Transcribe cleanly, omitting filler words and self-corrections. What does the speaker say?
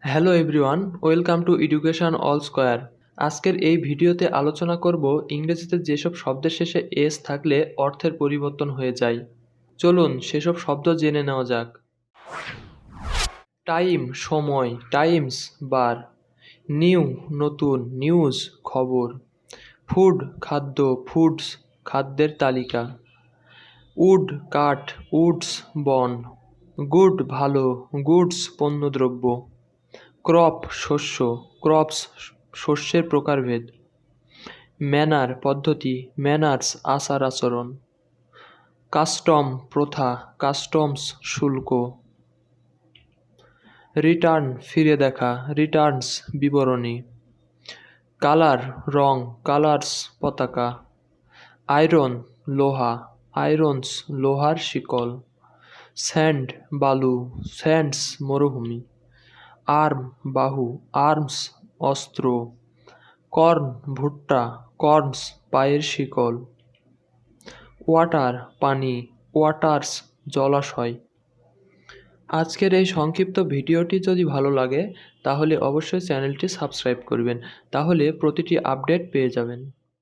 Hello everyone, welcome to education all square. আজকের এই ভিডিওতে আলোচনা করব ইংরেজিতে যেসব শব্দের শেষে এস থাকলে অর্থের পরিবর্তন হয়ে যায়। চলুন সেসব শব্দ জেনে নেওয়া যাক। টাইম সময়, টাইমস বার। নিউ নতুন, নিউজ খবর। ফুড খাদ্য, ফুডস খাদ্যের তালিকা। উড কাঠ, উডস বন। গুড ভালো, গুডস পণ্যদ্রব্য। ক্রপ শস্য, ক্রপস শস্যের প্রকারভেদ। ম্যানার পদ্ধতি, ম্যানার্স আচার আচরণ। কাস্টম প্রথা, কাস্টমস শুল্ক। রিটার্ন ফিরে দেখা, রিটার্নস বিবরণী। কালার রং, কালার্স পতাকা। আয়রন লোহা, আয়রনস লোহার শিকল। স্যান্ড বালু, স্যান্ডস মরুভূমি। আর্ম বাহু, আর্মস অস্ত্র। কর্ন ভুট্টা, কর্নস পায়ের শিকল। ওয়াটার পানি, ওয়াটার্স জলাশয়। আজকের এই সংক্ষিপ্ত ভিডিওটি যদি ভালো লাগে তাহলে অবশ্যই চ্যানেলটি সাবস্ক্রাইব করবেন, তাহলে প্রতিটি আপডেট পেয়ে যাবেন।